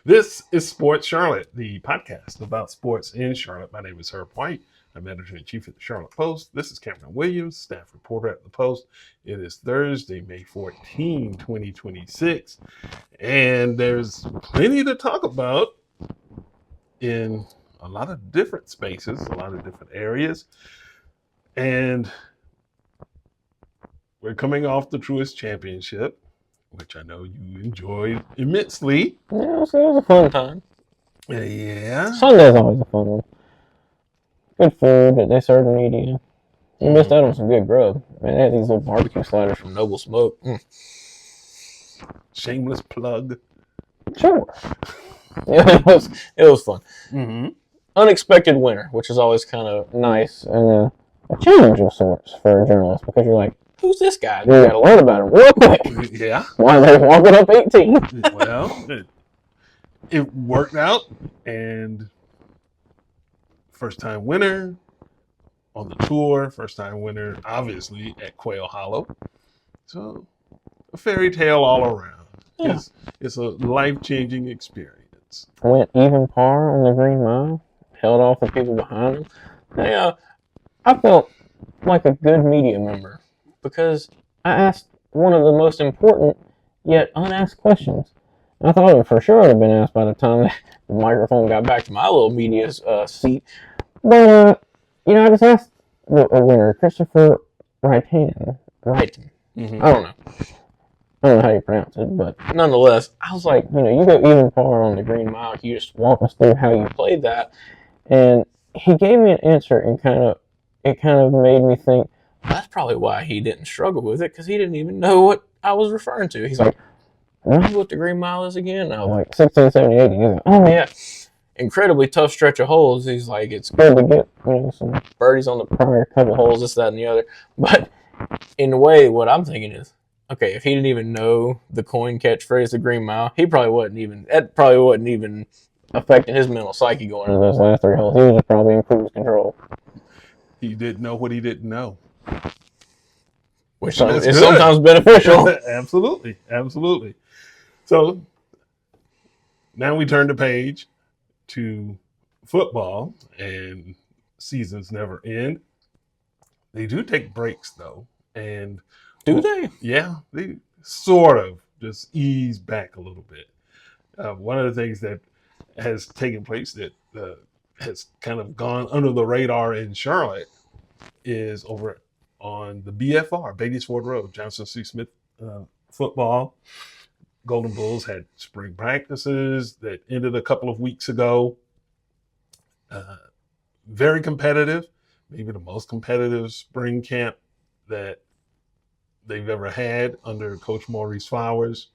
This is Sports Charlotte, the podcast about sports in Charlotte. My name is Herb White. I'm editor-in-chief at the Charlotte Post. This is Cameron Williams, staff reporter at the Post. It is Thursday, May 14, 2026, and there's plenty to talk about in a lot of different spaces, a lot of different areas, and we're coming off the Truist Championship, which I know you enjoyed immensely. Yeah, it was a fun time. Yeah. Sunday's always a fun one. Good food that they serve in media. You missed out on some good grub. Man, they had these little barbecue sliders from Noble Smoke. Shameless plug. Sure. Yeah, it was fun. Mm-hmm. Unexpected winner, which is always kind of nice and a challenge of sorts for a journalist because you're like, who's this guy? You got to learn about him real quick. Yeah. Why are they walking up 18? Well, it worked out, and first-time winner on the tour, first-time winner, obviously, at Quail Hollow. So, a fairy tale all around. Yeah. It's a life-changing experience. Went even par on the Green Mile, held off the people behind him. I felt like a good media member because I asked one of the most important yet unasked questions. I thought it for sure would have been asked by the time the microphone got back to my little media seat. But, I just asked a winner, Christopher Wrighton. Mm-hmm. I don't know how you pronounce it, but nonetheless, I was like, you go even par on the Green Mile. Can you just walk us through how you played that? And he gave me an answer and it kind of made me think, that's probably why he didn't struggle with it, because he didn't even know what I was referring to. He's like, remember what the Green Mile is again? And I was like, 16, 17, 18. He's like, oh, yeah. Incredibly tough stretch of holes. He's like, it's good to get some birdies on the prior couple holes, this, that, and the other. But in a way, what I'm thinking is, okay, if he didn't even know the coin catchphrase, the Green Mile, that probably wasn't even affecting his mental psyche going into those last three holes. He was just probably in cruise control. He didn't know what he didn't know. Which is sometimes beneficial. Absolutely. So now we turn the page to football, and seasons never end. They do take breaks, though. And do they? Yeah, they sort of just ease back a little bit. One of the things that has taken place that has kind of gone under the radar in Charlotte is over on the BFR, Beatties Ford Road, Johnson C. Smith football. Golden Bulls had spring practices that ended a couple of weeks ago. Very competitive, maybe the most competitive spring camp that they've ever had under Coach Maurice Flowers.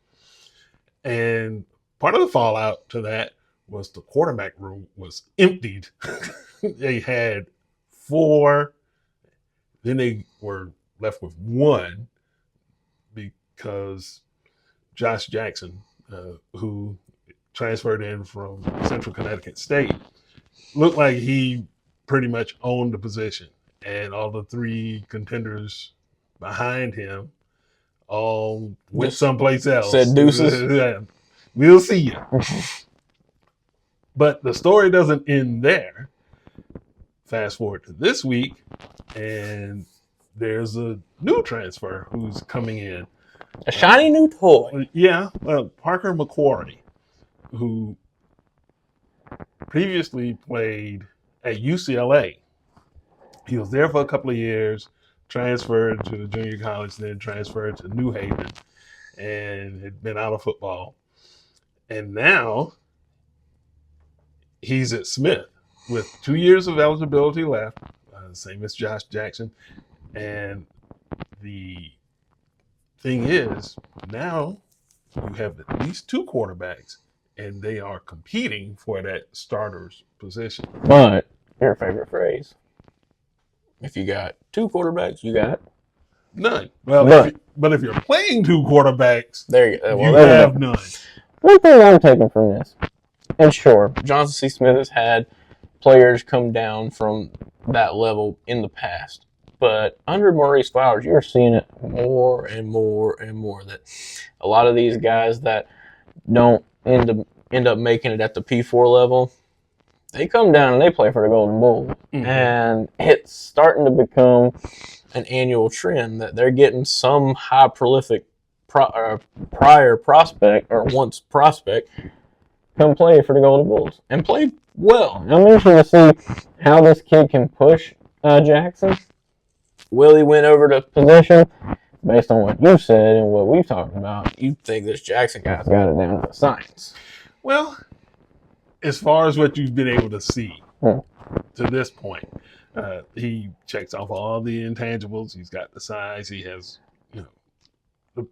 And part of the fallout to that was the quarterback room was emptied. They had 4. Then they were left with 1 because Josh Jackson, who transferred in from Central Connecticut State, looked like he pretty much owned the position. And all the 3 contenders behind him all went someplace else. Said deuces. Yeah, we'll see you. But the story doesn't end there. Fast forward to this week, and there's a new transfer who's coming in. A shiny new toy. Yeah, Parker McQuarrie, who previously played at UCLA. He was there for a couple of years, transferred to the junior college, then transferred to New Haven, and had been out of football. And now he's at Smith with 2 years of eligibility left, same as Josh Jackson. And the thing is, now you have at least 2 quarterbacks, and they are competing for that starter's position. But your favorite phrase: if you got 2 quarterbacks, you got none. Well, but if you're playing 2 quarterbacks, you have none. One thing I'm taking from this, and sure, Johnson C. Smith has had players come down from that level in the past. But under Maurice Flowers, you're seeing it more and more and more, that a lot of these guys that don't end up end up making it at the P4 level, they come down and they play for the Golden Bowl. Mhm. And it's starting to become an annual trend that they're getting some high prolific prior prospect or once prospect come play for the Golden Bulls and play well. I'm interested to see how this kid can push Jackson. Will he win over the position? Based on what you said and what we've talked about, you think this Jackson guy's got it down to science. Well, as far as what you've been able to see to this point, he checks off all the intangibles. He's got the size. He has, the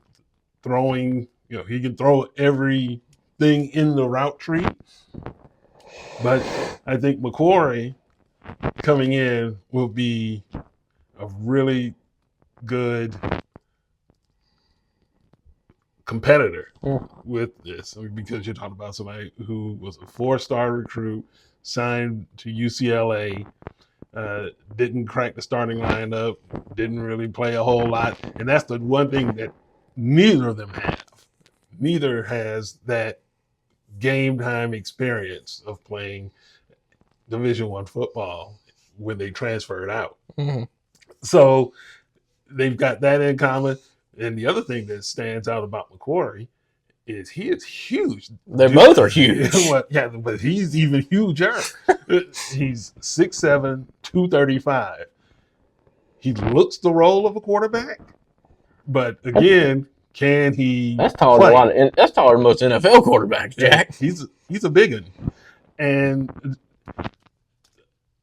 throwing. He can throw everything in the route tree. But I think McQuarrie coming in will be a really good competitor with this. Because you're talking about somebody who was a 4-star recruit, signed to UCLA, didn't crack the starting lineup, didn't really play a whole lot. And that's the one thing that neither of them have. Neither has that game time experience of playing Division I football when they transferred out. Mm-hmm. So they've got that in common. And the other thing that stands out about McQuarrie is he is huge. They both are huge. Yeah, but he's even huger. He's 6'7", 235. He looks the role of a quarterback, but again, can he? That's taller than that's taller than most NFL quarterbacks, Jack. Yeah, he's a big one, and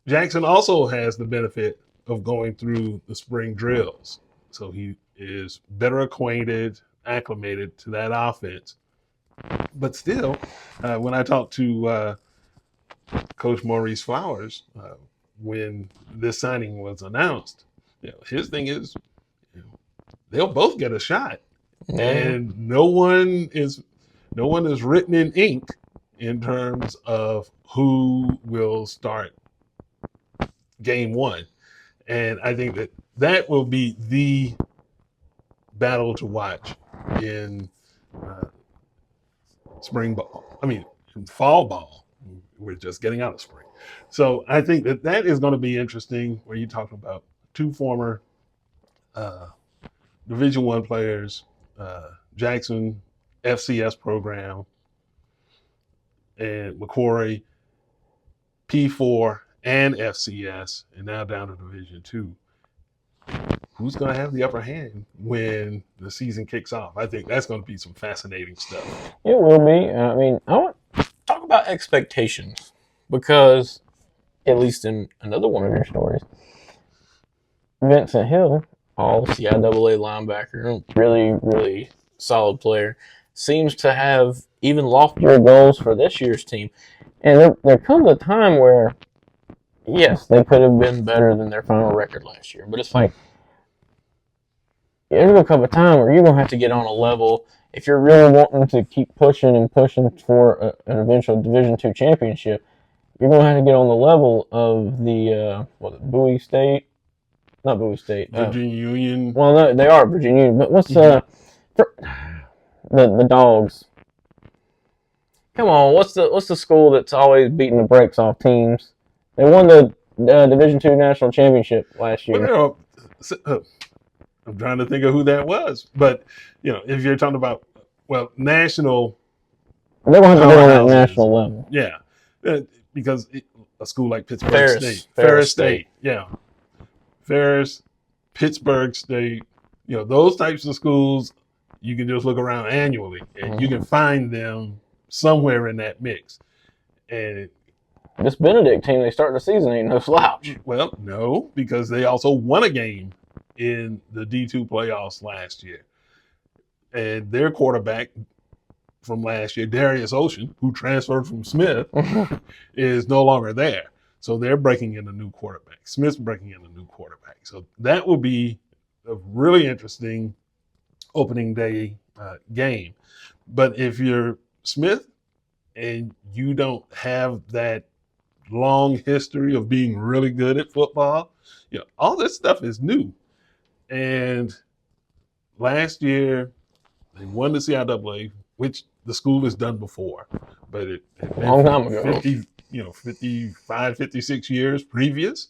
Jackson also has the benefit of going through the spring drills, so he is better acquainted, acclimated to that offense. But still, when I talked to Coach Maurice Flowers when this signing was announced, his thing is they'll both get a shot, and no one is written in ink in terms of who will start game one. And I think that will be the battle to watch in spring ball. I mean, in fall ball. We're just getting out of spring. So I think that is going to be interesting where you talk about two former Division I players, Jackson FCS program, and McQuarrie P4 and FCS, and now down to Division II. Who's going to have the upper hand when the season kicks off? I think that's going to be some fascinating stuff. It will be. I mean, I want to talk about expectations because, at least in another one of your stories, Vincent Hill, all CIAA linebacker, really, really solid player, seems to have even loftier goals for this year's team. And there comes a time where, yes, they could have been better than their final record last year. But it's like, there's going to come a time where you're going to have to get on a level. If you're really wanting to keep pushing and pushing for an eventual Division II championship, you're going to have to get on the level of the, Bowie State? Not Bowie State. Virginia Union. Well, no, they are Virginia Union. But what's the Dogs? Come on, what's the school that's always beating the brakes off teams? They won the Division II national championship last year. Well, I'm trying to think of who that was. But, if you're talking about, national. They're going to have to go on that national level. Yeah. Because a school like Pittsburgh State. Ferris State. Yeah. Ferris, Pittsburgh State. Those types of schools, you can just look around annually and you can find them somewhere in that mix. And this Benedict team, they start the season ain't no slouch. Well, no, because they also won a game in the D2 playoffs last year. And their quarterback from last year, Darius Ocean, who transferred from Smith, is no longer there. So they're breaking in a new quarterback. Smith's breaking in a new quarterback. So that will be a really interesting opening day game. But if you're Smith and you don't have that long history of being really good at football, all this stuff is new. And last year, they won the CIAA, which the school has done before, but it had been Long time ago. 55, 56 years previous.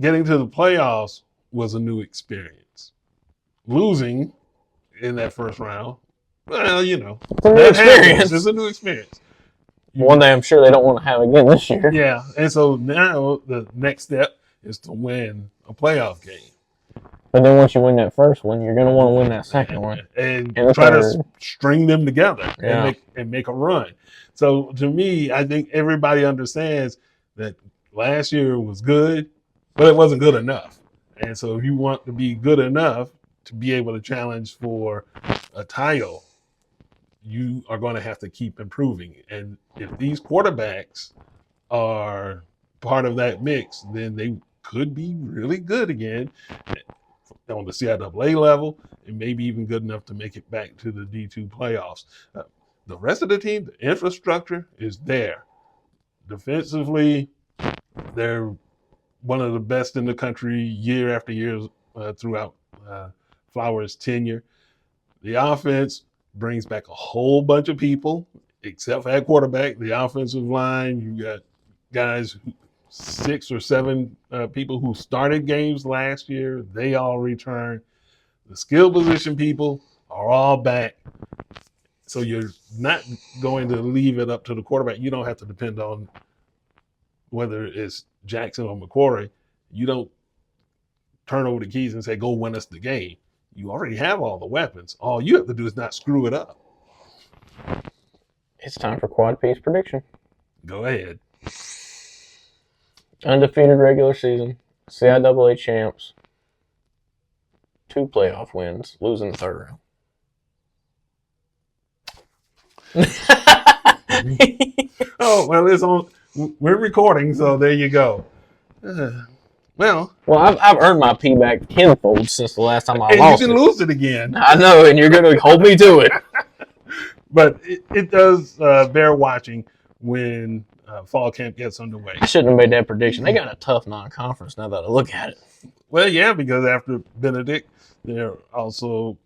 Getting to the playoffs was a new experience. Losing in that first round, well, It's a new that happens. experience. It's a new experience. One day I'm sure they don't want to have again this year. Yeah, and so now the next step is to win a playoff game. But then once you win that first one, you're going to want to win that second one. And And the try to third. string them together Yeah. and make a run. So to me, I think everybody understands that last year was good, but it wasn't good enough. And so if you want to be good enough to be able to challenge for a title, you are going to have to keep improving. And if these quarterbacks are part of that mix, then they could be really good again on the CIAA level, and maybe even good enough to make it back to the D2 playoffs. The rest of the team, the infrastructure is there. Defensively, they're one of the best in the country year after year throughout Flowers' tenure. The offense brings back a whole bunch of people, except for that quarterback. The offensive line, you got guys, 6 or 7 people who started games last year. They all returned. The skill position people are all back. So you're not going to leave it up to the quarterback. You don't have to depend on whether it's Jackson or McQuarrie. You don't turn over the keys and say, go win us the game. You already have all the weapons. All you have to do is not screw it up. It's time for quad piece prediction. Go ahead. Undefeated regular season, CIAA champs, 2 playoff wins, losing the third round. Oh, well, it's on. We're recording, so there you go. Well, I've earned my P back tenfold since the last time I and lost you can it. lose it again. I know, and you're going to hold me to it. But it does bear watching when fall camp gets underway. I shouldn't have made that prediction. They got a tough non-conference now that I look at it. Well, yeah, because after Benedict, they're also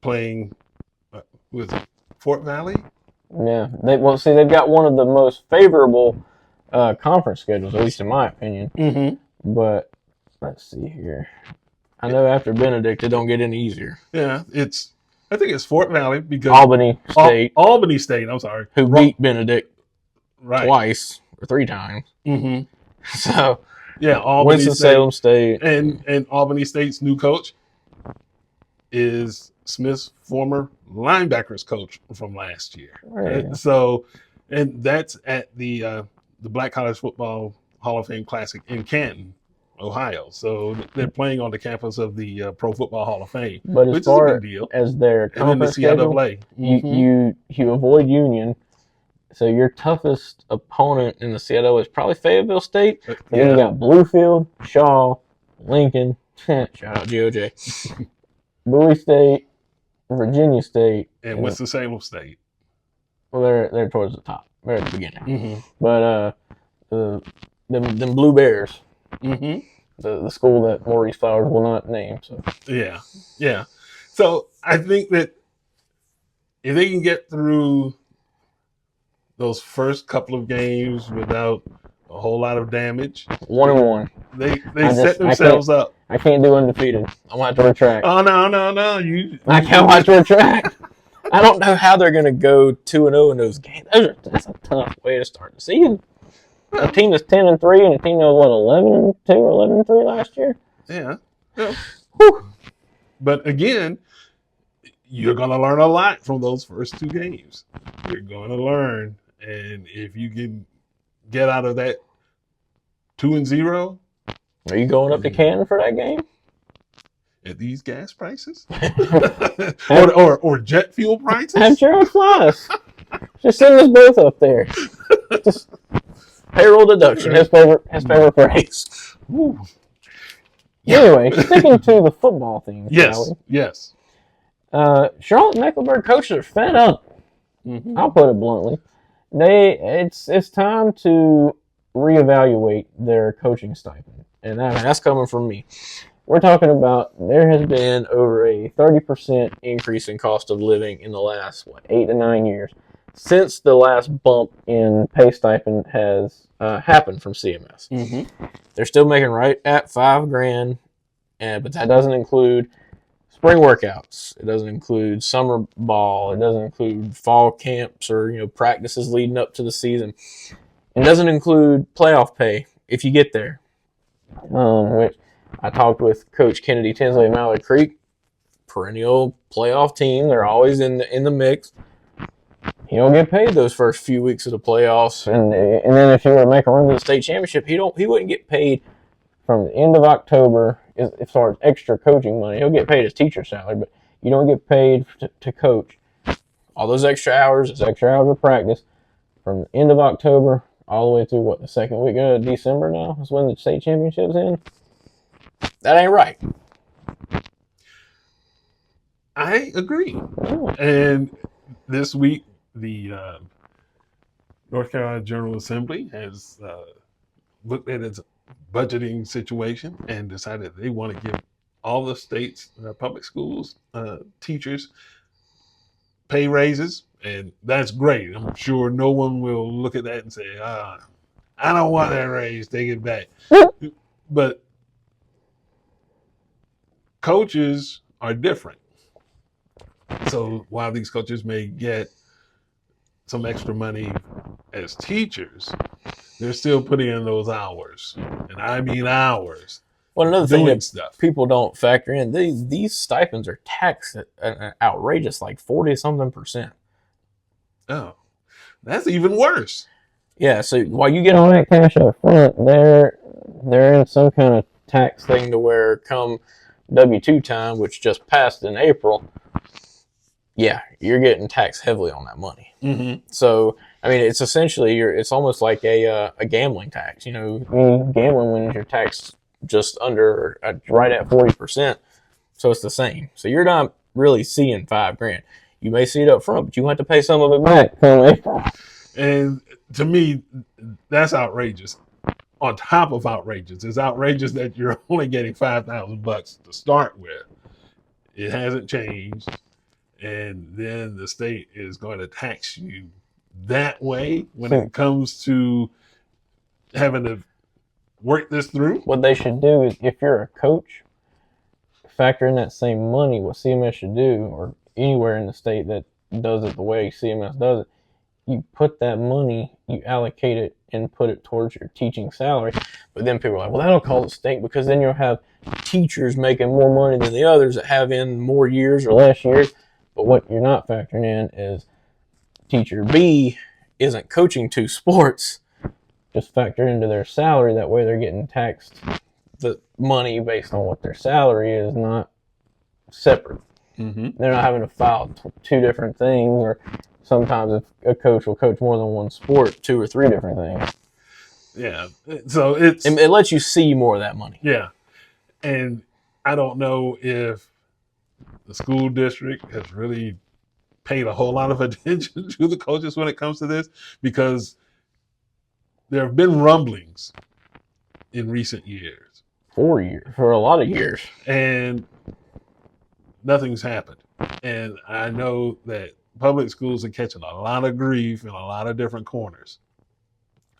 playing with Fort Valley. Yeah, they've got one of the most favorable conference schedules, at least in my opinion. Mm-hmm. But let's see here. I know after Benedict, it don't get any easier. Yeah, I think it's Fort Valley because Albany State, Albany State. I'm sorry, who beat Benedict right twice or 3 times. Mm-hmm. So yeah, Albany Winston-Salem State, and Albany State's new coach is Smith's former linebackers coach from last year. Right. So, and that's at the Black College Football Hall of Fame Classic in Canton, Ohio. So they're playing on the campus of the Pro Football Hall of Fame, but as which far is a big deal. as their And then the conference schedule, CIAA. Mm-hmm. you avoid Union. So your toughest opponent in the CIAA is probably Fayetteville State. And then you got Bluefield, Shaw, Lincoln. Shout out GOJ. Bowie State, Virginia State, and Winston-Salem State. Well, they're towards the top. They're at the beginning. Mm-hmm. But them Blue Bears, Mm-hmm. the school that Maurice Flowers will not name. So Yeah. So I think that if they can get through those first couple of games without a whole lot of damage, 1-1. they set themselves up. I can't do undefeated. I'm gonna have to retract. Oh no! I can't have to retract. I don't know how they're gonna go 2-0 in those games. That's a tough way to start the season. A team that's 10-3 and a team that was 11-2 or 11-3 last year. Yeah. Whew. But again, you're gonna learn a lot from those first 2 games. You're gonna learn, and if you can get out of that 2-0. Are you going up to Canton for that game? At these gas prices, or jet fuel prices. Have Gerald fly us. Just send us both up there. Just payroll deduction. His favorite phrase. Ooh. Anyway, sticking to the football theme. Yes. Charlotte-Mecklenburg coaches are fed up. Mm-hmm. I'll put it bluntly. It's time to reevaluate their coaching stipend, and that's coming from me. we're talking about there has been over a 30% increase in cost of living in the last 8 to 9 years since the last bump in pay stipend has happened from CMS. Mm-hmm. They're still making right at $5,000, but that doesn't include spring workouts. It doesn't include summer ball. It doesn't include fall camps or practices leading up to the season. It doesn't include playoff pay if you get there. Which I talked with Coach Kennedy Tinsley of Mallard Creek, perennial playoff team. They're always in the mix. He don't get paid those first few weeks of the playoffs, and then if you were to make a run to the state championship, he wouldn't get paid from the end of October as far as extra coaching money. He'll get paid his teacher salary, but you don't get paid to coach. All those extra hours of practice from the end of October all the way through the second week of December now is when the state championship's in. That ain't right. I agree. And this week, the North Carolina General Assembly has looked at its budgeting situation and decided they want to give all the state's public schools teachers pay raises, and that's great. I'm sure no one will look at that and say, I don't want that raise, take it back. But coaches are different. So while these coaches may get some extra money as teachers, they're still putting in those hours. And I mean hours. Well, another thing that stuff. People don't factor in, these stipends are taxed at an outrageous 40-something%. Oh, that's even worse. Yeah, so while you get all that cash up front, they're in some kind of tax thing to where come W-2 time, which just passed in April, yeah, you're getting taxed heavily on that money. Mm-hmm. So, I mean, it's essentially, it's almost like a gambling tax. Gambling when you're taxed just under, right at 40%. So it's the same. So you're not really seeing $5,000. You may see it up front, but you have to pay some of it back come April. And to me, that's outrageous. On top of outrageous, it's outrageous that you're only getting $5,000 to start with. It hasn't changed. And then the state is going to tax you that way when it comes to having to work this through. What they should do is, if you're a coach, factor in that same money. What CMS should do, or anywhere in the state that does it the way CMS does it, you put that money, you allocate it and put it towards your teaching salary. But then people are like, well, that'll cause it stink, because then you'll have teachers making more money than the others that have in more years or less years. But what you're not factoring in is teacher B isn't coaching 2 sports. Just factor into their salary. That way they're getting taxed the money based on what their salary is, not separate. Mm-hmm. They're not having to file 2 different things, or sometimes if a coach will coach more than one sport, 2 or 3 different things. Yeah. So it lets you see more of that money. Yeah. And I don't know if the school district has really paid a whole lot of attention to the coaches when it comes to this, because there have been rumblings in recent years. For a lot of years. And nothing's happened. And I know that public schools are catching a lot of grief in a lot of different corners.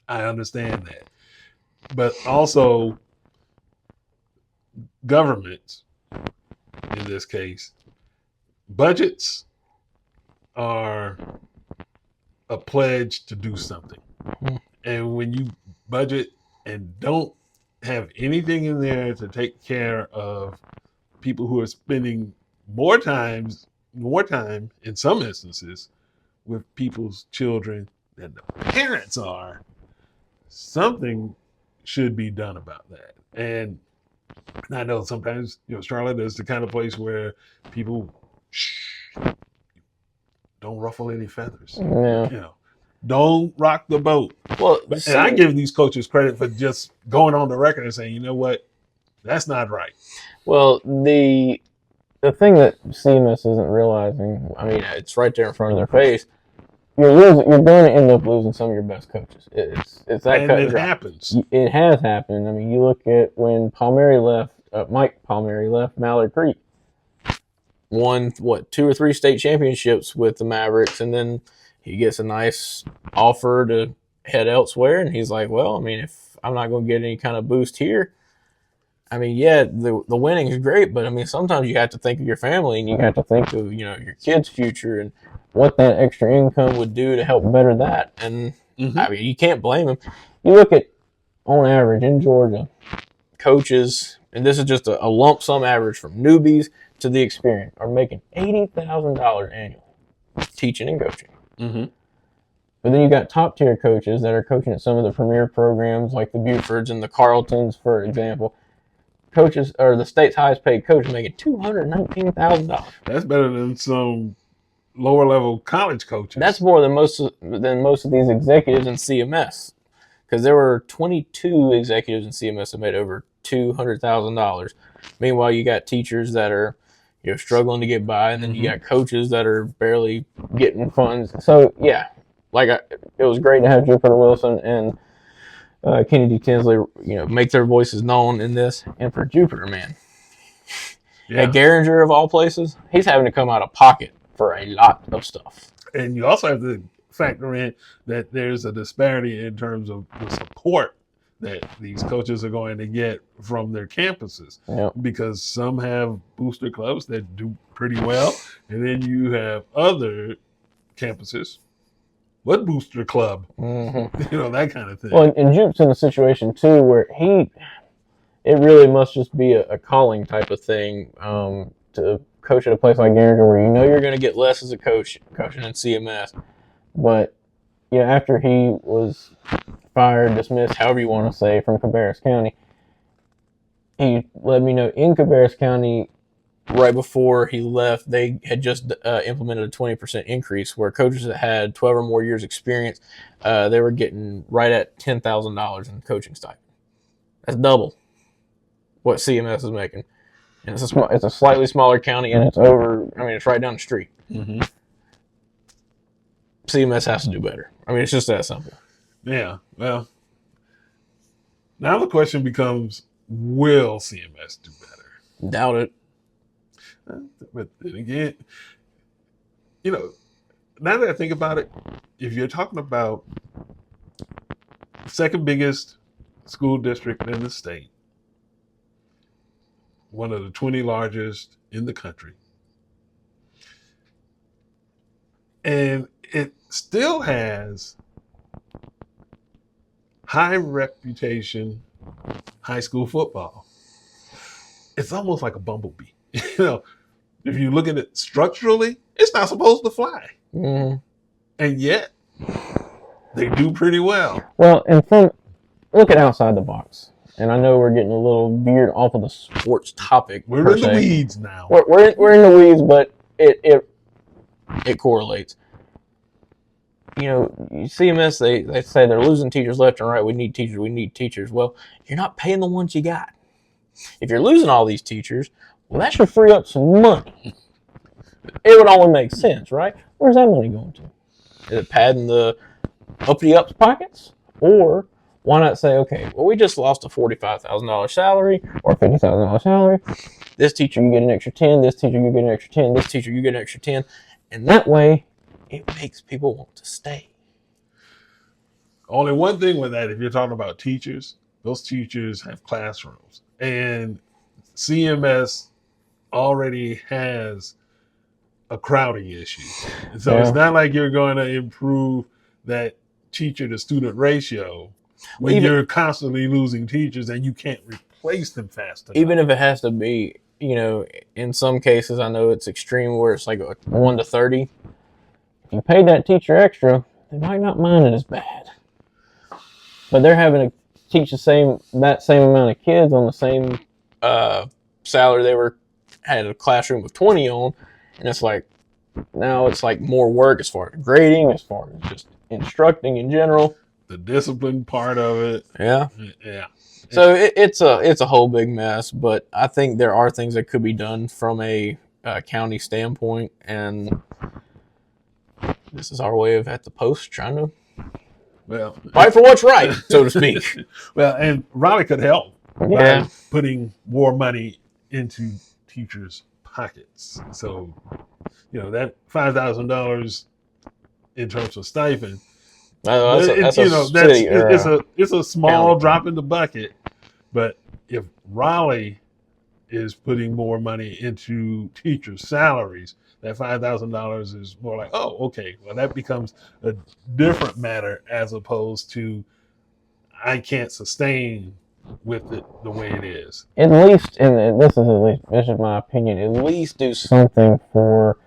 I understand that. But also, governments, in this case, budgets are a pledge to do something. Mm-hmm. And when you budget and don't have anything in there to take care of people who are spending more time in some instances with people's children than the parents are, something should be done about that. And I know sometimes, Charlotte is the kind of place where people don't ruffle any feathers. Yeah. Don't rock the boat. Well, and I give these coaches credit for just going on the record and saying, you know what, that's not right. Well, the thing that CMS isn't realizing, I mean, it's right there in front of their face. You're going to end up losing some of your best coaches. It's that and cut it and dry. Happens. It has happened. I mean, you look at when Palmieri left Mike Palmieri left Mallard Creek. Won, 2 or 3 state championships with the Mavericks, and then he gets a nice offer to head elsewhere, and he's like, well, I mean, if I'm not going to get any kind of boost here, I mean, yeah, the winning is great, but I mean, sometimes you have to think of your family, and you have to think of, your kids' future and what that extra income would do to help better that. And I mean, you can't blame him. You look at, on average in Georgia, coaches, and this is just a lump sum average from newbies to the experienced, are making $80,000 annually teaching and coaching. But then you got top tier coaches that are coaching at some of the premier programs like the Bufords and the Carltons, for example. Coaches, or the state's highest paid coach, is making $219,000. That's better than some lower level college coaches. That's more than most of these executives in CMS, because there were 22 executives in CMS that made over $200,000. Meanwhile, you got teachers that are struggling to get by, and then you got coaches that are barely getting funds. So yeah, it was great to have Jupiter Wilson and Kennedy Tinsley, make their voices known in this. And for Jupiter, man, at Garinger of all places, he's having to come out of pocket for a lot of stuff. And you also have to factor in that there's a disparity in terms of the support that these coaches are going to get from their campuses. Because some have booster clubs that do pretty well, and then you have other campuses. What booster club? That kind of thing. Well, and Jupe's in a situation too where it really must just be a calling type of thing to coach at a place like Garinger, where you're going to get less as a coach coaching in CMS. But after he was fired, dismissed, however you want to say, from Cabarrus County, he let me know in Cabarrus County, right before he left, they had just implemented a 20% increase where coaches that had 12 or more years experience, they were getting right at $10,000 in coaching stipend. That's double what CMS is making. And it's a slightly smaller county, and it's right down the street. CMS has to do better. I mean, it's just that simple. Yeah, well, now the question becomes, will CMS do better? Doubt it. But then again, now that I think about it, if you're talking about the second biggest school district in the state, one of the 20 largest in the country, and it still has high reputation high school football, it's almost like a bumblebee. If you look at it structurally, it's not supposed to fly. And yet, they do pretty well. Well, and look at outside the box. And I know we're getting a little veered off of the sports topic. We're in the weeds now. We're in the weeds, but it correlates. CMS, they say they're losing teachers left and right. We need teachers. Well, you're not paying the ones you got. If you're losing all these teachers, well, that should free up some money. It would only make sense, right? Where's that money going to? Is it padding the uppity-ups pockets? Or why not say, okay, well, we just lost a $45,000 salary or $50,000 salary. This teacher, you get an extra 10. This teacher, you get an extra 10. This teacher, you get an extra 10. And that way, it makes people want to stay. Only one thing with that, if you're talking about teachers, those teachers have classrooms. And CMS already has a crowding issue. So it's not like you're going to improve that teacher to student ratio when you're constantly losing teachers and you can't replace them fast enough. Even if it has to be, in some cases, I know it's extreme where it's like 1 to 30. If you paid that teacher extra, they might not mind it as bad. But they're having to teach that same amount of kids on the same salary they had a classroom of 20 on, and it's like now it's like more work as far as grading, as far as just instructing in general. The discipline part of it. Yeah. So it's a whole big mess, but I think there are things that could be done from a county standpoint, and this is our way of at the Post trying to fight for what's right, so to speak. Well, and Raleigh could help. Yeah. by putting more money into teachers' pockets. So, that $5,000 in terms of stipend, That's a city or it's a small county. drop in the bucket. But if Raleigh is putting more money into teachers' salaries, that $5,000 is more like, oh, okay, well, that becomes a different matter as opposed to I can't sustain with it the way it is. At least, and this is my opinion, at least do something for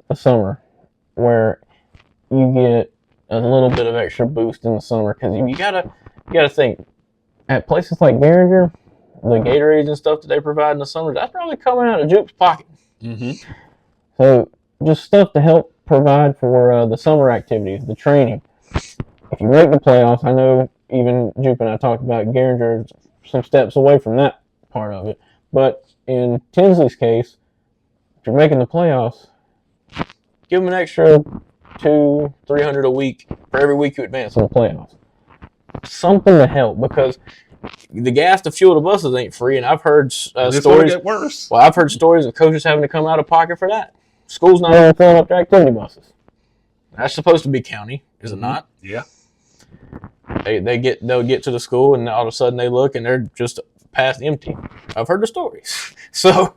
the summer where you get a little bit of extra boost in the summer, because you gotta think, at places like Garinger, the Gatorades and stuff that they provide in the summer, that's probably coming out of Juke's pocket. Mm-hmm. So just stuff to help provide for the summer activities, the training. If you make the playoffs, I know even Juke and I talked about Garinger some steps away from that part of it. But in Tinsley's case, if you're making the playoffs, give them an extra $200-300 a week for every week you advance in the playoffs. Something to help, because the gas to fuel the buses ain't free, and I've heard It's going stories. to get worse. Well, I've heard stories of coaches having to come out of pocket for that. School's not even filling up their activity buses. That's supposed to be county, is it not? Yeah. They'll get to the school, and all of a sudden they look and they're just past empty. I've heard the stories. So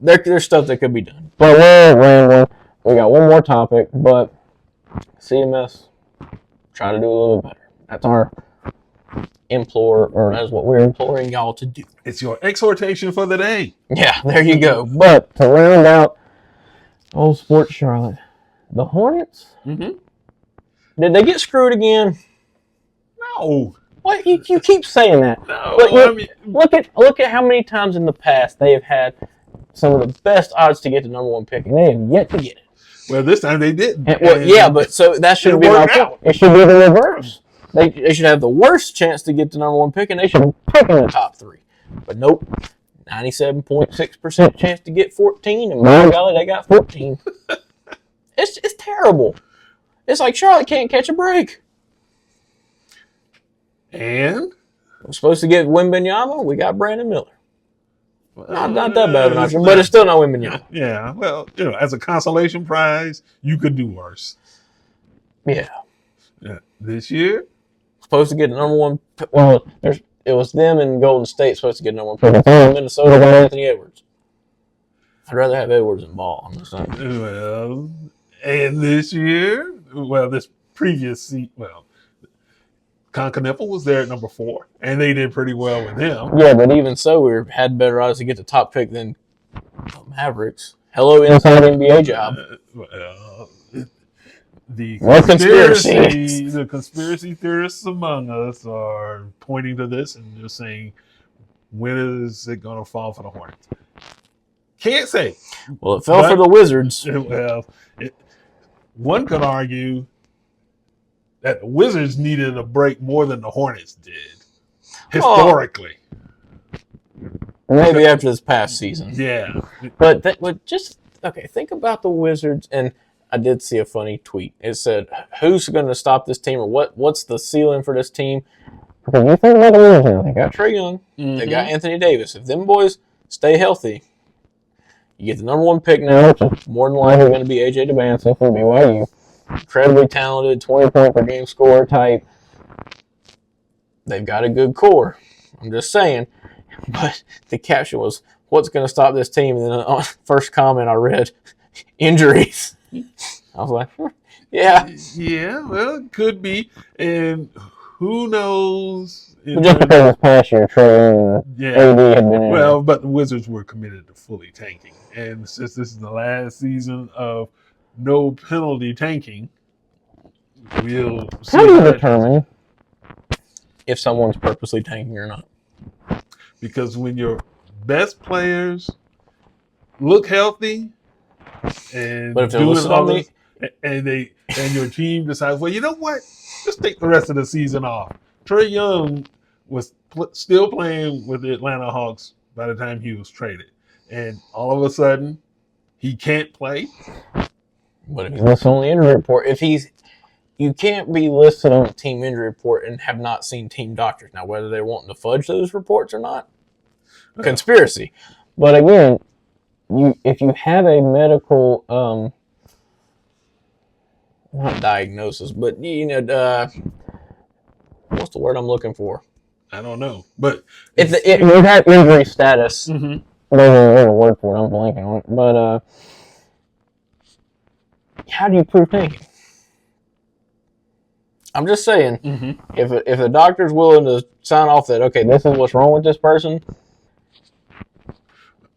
there's stuff that could be done. But we're rambling. We got one more topic, but CMS, try to do a little bit better. That's our that's what we're imploring y'all to do. It's your exhortation for the day. Yeah, there you go. But to round out old sports Charlotte, the Hornets, Mm-hmm. did they get screwed again? No. What, you keep saying that. No. But look at how many times in the past they have had some of the best odds to get the number one pick, and they have yet to get it. Well, this time they didn't. But so that should be my point. It should be the reverse. They should have the worst chance to get the number one pick, and they should pick in the top 3. But nope, 97.6% chance to get 14, and my golly, they got 14. It's terrible. It's like Charlotte can't catch a break. And We're supposed to get Wembanyama. We got Brandon Miller. Not that bad of an it's option, not- but it's still not Wembanyama. Yeah. Well, as a consolation prize, you could do worse. Yeah. This year, Supposed to get the number one. Well, it was them and Golden State supposed to get the number one pick. Minnesota got Anthony Edwards. I'd rather have Edwards than Ball. I'm just saying. well, and this year, this previous season, Conconipple was there at number 4, and they did pretty well with him. Yeah, but even so, we had better odds to get the top pick than Mavericks. Hello, inside NBA job. The conspiracy theorists among us are pointing to this and just saying, when is it going to fall for the Hornets? Can't say. Well, it fell for the Wizards. Well, one could argue that the Wizards needed a break more than the Hornets did, historically. Maybe after this past season. Yeah. But think about the Wizards, and I did see a funny tweet. It said, who's going to stop this team, or what's the ceiling for this team? Because you think about the Wizards now. They got Trae Young. Mm-hmm. They got Anthony Davis. If them boys stay healthy, you get the number one pick now, which is more than likely going to be A.J. Demancia from BYU. Incredibly talented, 20-point per game scorer type. They've got a good core. I'm just saying. But the caption was, what's going to stop this team? And then on first comment I read, injuries. I was like, yeah. Yeah, well, it could be. And who knows? Just because this past year, Trae and AD had been in. Well, but the Wizards were committed to fully tanking. And since this is the last season of no penalty tanking, we'll see. How do you determine if someone's purposely tanking or not? Because when your best players look healthy and but if they're listed on me, and your team decides, well, you know what? Just take the rest of the season off. Trae Young was still playing with the Atlanta Hawks by the time he was traded, and all of a sudden he can't play. But if he's listed on the injury report, if he's you can't be listed on a team injury report and have not seen team doctors. Now, whether they're wanting to fudge those reports or not, conspiracy. But again, if you have a medical, not diagnosis, but what's the word I'm looking for? I don't know, but if you have injury status, mm-hmm. there's a word for it. I'm blanking on it. But how do you prove tanking? I'm just saying, if a doctor's willing to sign off that, okay, this is what's wrong with this person,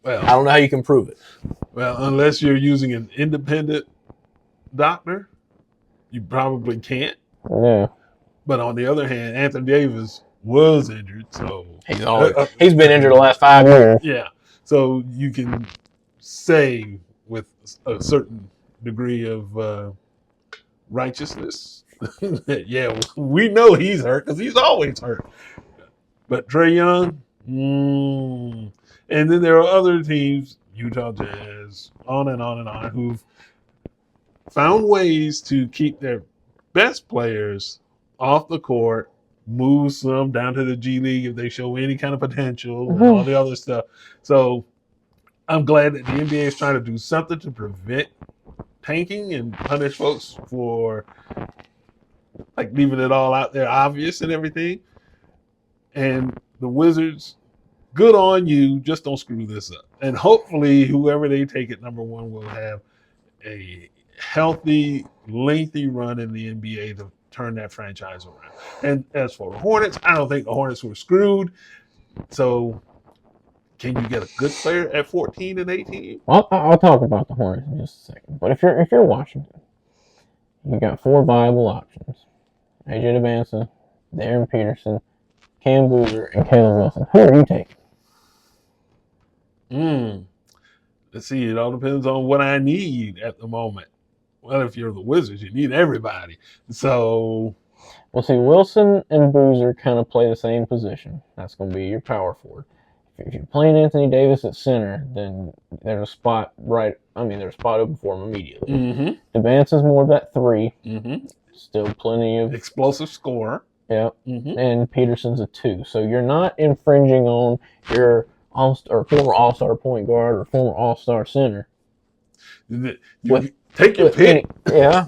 well, I don't know how you can prove it. Well, unless you're using an independent doctor, you probably can't. Yeah. But on the other hand, Anthony Davis was injured, so he's been injured the last 5 years. Yeah, so you can say with a certain degree of righteousness that yeah, we know he's hurt because he's always hurt. But Trae Young, and then there are other teams, Utah Jazz, on and on and on, who've found ways to keep their best players off the court, move some down to the G League if they show any kind of potential, and all the other stuff. So I'm glad that the NBA is trying to do something to prevent tanking and punish folks for like leaving it all out there obvious and everything. And the Wizards, good on you. Just don't screw this up. And hopefully whoever they take at number one will have a healthy, lengthy run in the NBA to turn that franchise around. And as for the Hornets, I don't think the Hornets were screwed. So can you get a good player at 14 and 18? I'll talk about the Hornets in just a second. But if you're Washington, you got 4 viable options. AJ DeVanza, Darren Peterson, Cam Boozer, and Caleb Wilson. Who are you taking? Let's see. It all depends on what I need at the moment. Well, if you're the Wizards, you need everybody. So, well, see, Wilson and Boozer kind of play the same position. That's going to be your power forward. If you're playing Anthony Davis at center, then there's a spot open for him immediately. DeVance's more of that 3. Still plenty of explosive scorer. Yeah, and Peterson's a 2. So you're not infringing on your former All-Star point guard or former All-Star center. Take your pick. Yeah.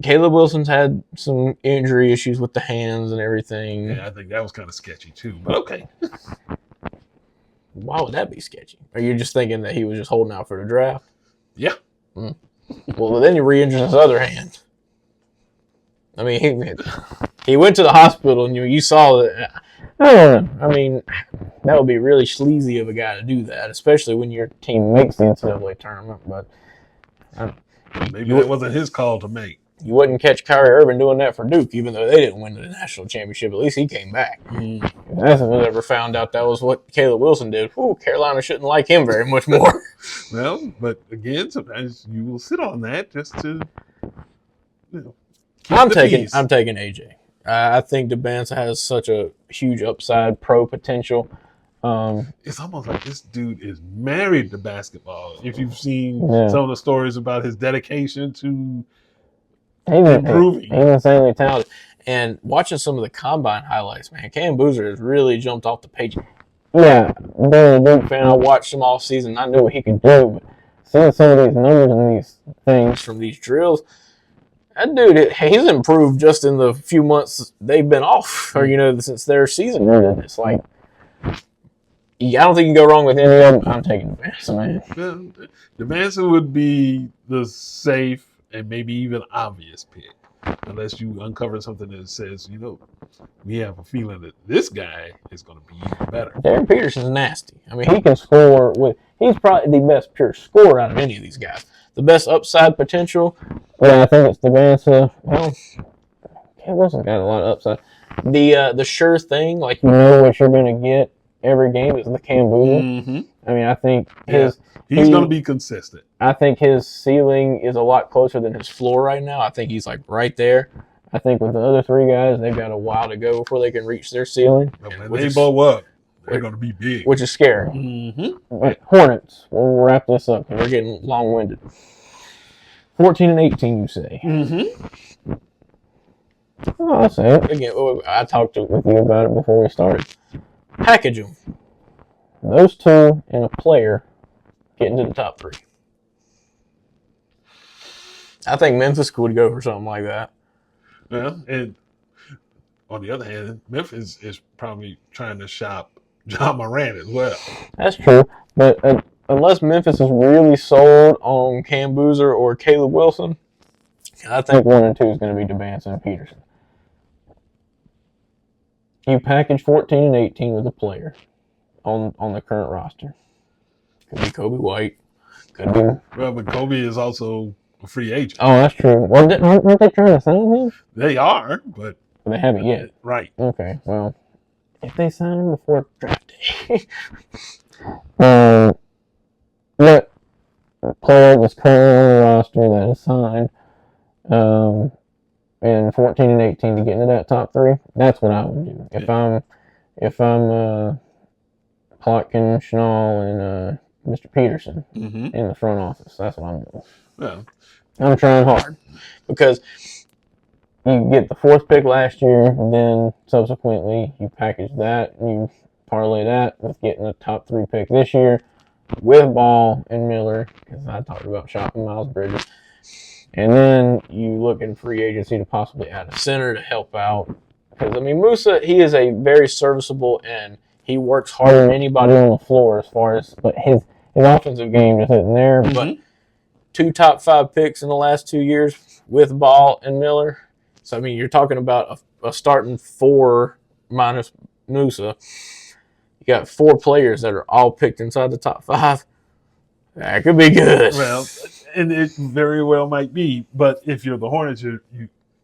Caleb Wilson's had some injury issues with the hands and everything. Yeah, I think that was kind of sketchy too, but okay. Why would that be sketchy? Are you just thinking that he was just holding out for the draft? Yeah. Well, then you re-injured his other hand. I mean, he went to the hospital, and you saw that. I don't know. I mean, that would be really sleazy of a guy to do that, especially when your team makes the NCAA tournament. But maybe it wasn't his call to make. You wouldn't catch Kyrie Irving doing that for Duke, even though they didn't win the national championship. At least he came back. If anyone ever found out that was what Caleb Wilson did, Carolina shouldn't like him very much more. Well, but again, sometimes you will sit on that just to, I'm taking AJ. I think DeVanza has such a huge upside, pro potential. It's almost like this dude is married to basketball. If you've seen some of the stories about his dedication to improving. He's insanely talented. And watching some of the combine highlights, man, Cam Boozer has really jumped off the page. Yeah, being a Duke fan, I watched him all season. I knew what he could do, but seeing some of these numbers and these things from these drills, that dude, he's improved just in the few months they've been off, or since their season ended. It's like, I don't think you can go wrong with any of them. I'm taking DeVanza, man. DeVanza would be the safe and maybe even obvious pick, unless you uncover something that says, we have a feeling that this guy is going to be even better. Darren Peterson's nasty. I mean, he can score he's probably the best pure scorer out of any of these guys. The best upside potential, I think it's DeVanza. Well, Cam Wilson got a lot of upside. The sure thing, like what you're going to get every game is the Cam Boozer. I mean, I think he's going to be consistent. I think his ceiling is a lot closer than his floor right now. I think he's like right there. I think with the other 3 guys, they've got a while to go before they can reach their ceiling. When they blow up, they're going to be big. Which is scary. Hornets. We'll wrap this up because we're getting long-winded. 14 and 18, you say? Mm-hmm. Oh, I'll say it. Again, I talked with you about it before we started. Package them. Those two and a player get into the top 3. I think Memphis could go for something like that. Yeah, and on the other hand, Memphis is probably trying to shop John Morant as well. That's true, but unless Memphis is really sold on Cam Boozer or Caleb Wilson, I think 1 and 2 is going to be DeBanson and Peterson. You package 14 and 18 with a player on the current roster. Could be Kobe White. Could be. Well, but Kobe is also a free agent. Oh, that's true. Well, aren't they trying to sign him? They are, but they haven't yet. Right. Okay. Well, if they sign him before draft day, what player that's currently on the roster that is signed, and 14 and 18 to get into that top 3, that's what I would do. If I'm Plotkin, Schnall, and Mr. Peterson in the front office, that's what I'm doing. Yeah. I'm trying hard because you get the 4th pick last year, and then subsequently you package that, and you parlay that with getting the top 3 pick this year with Ball and Miller, because I talked about shopping Miles Bridges. And then you look in free agency to possibly add a center to help out. Because, I mean, Musa, he is a very serviceable and he works harder than anybody on the floor as far as, but his offensive game just isn't there. Mm-hmm. But 2 top 5 picks in the last 2 years with Ball and Miller. So, I mean, you're talking about a starting 4 minus Musa. You got 4 players that are all picked inside the top 5. That could be good. Well, and it very well might be, but if you're the Hornets, you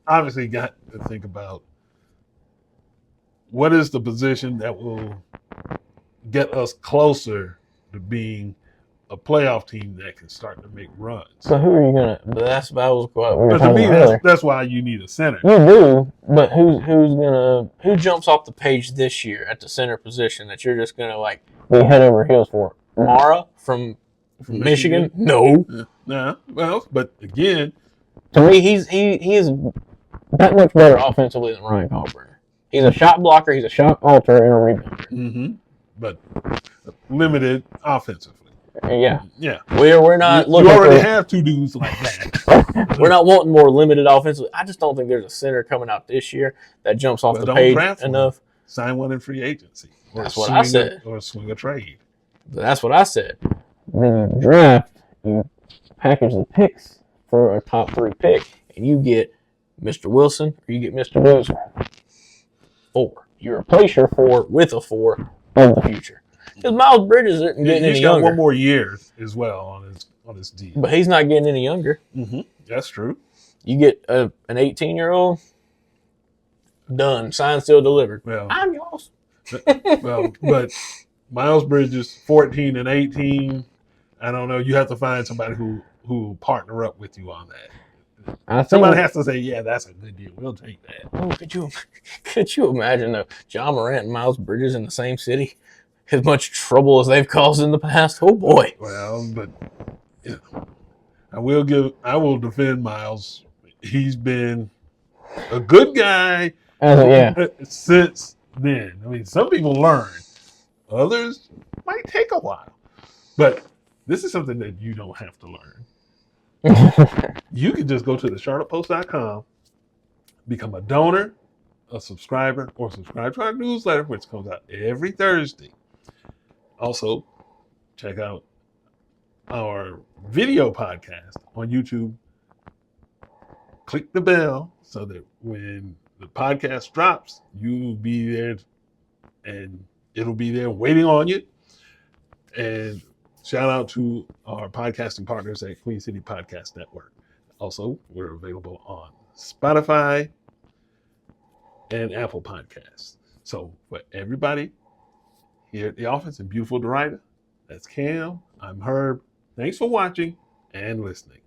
obviously got to think about what is the position that will get us closer to being a playoff team that can start to make runs. So who are you gonna? That was what we were talking about earlier. That's why you need a center. You do, but who jumps off the page this year at the center position that you're just gonna be head over heels for? Mara from Michigan? No. Nah. Well, but again, to me, he is that much better offensively than Ryan Colburn. He's a shot blocker, he's a shot alterer, and a rebounder. Mm-hmm. But limited offensively. Yeah. Yeah. We're not looking. You already have 2 dudes like that. We're not wanting more limited offensively. I just don't think there's a center coming out this year that jumps off the page enough. Sign one in free agency. That's what I said. Or swing a trade. That's what I said. Then you draft, you package the picks for a top 3 pick, and you get Mr. Wilson or you get Mr. Boozer. 4. You replace your 4 with a 4 of the future. Because Miles Bridges isn't getting any younger. He's got 1 more year as well on his deal. But he's not getting any younger. Mm-hmm. That's true. You get an 18-year-old, done, signed, still delivered. Well, I'm yours. but Miles Bridges, 14 and 18. I don't know. You have to find somebody who partner up with you on that. Somebody has to say, yeah, that's a good deal. We'll take that. Oh, could you imagine though, John Morant and Miles Bridges in the same city? As much trouble as they've caused in the past. Oh boy. Well, but I will defend Miles. He's been a good guy since then. I mean, some people learn. Others might take a while. But this is something that you don't have to learn. You can just go to the charlottepost.com, become a donor, a subscriber, or subscribe to our newsletter, which comes out every Thursday. Also, check out our video podcast on YouTube. Click the bell so that when the podcast drops, you'll be there and it'll be there waiting on you. And shout out to our podcasting partners at Queen City Podcast Network. Also, we're available on Spotify and Apple Podcasts. So for everybody here at the office in beautiful Derita, that's Cam. I'm Herb. Thanks for watching and listening.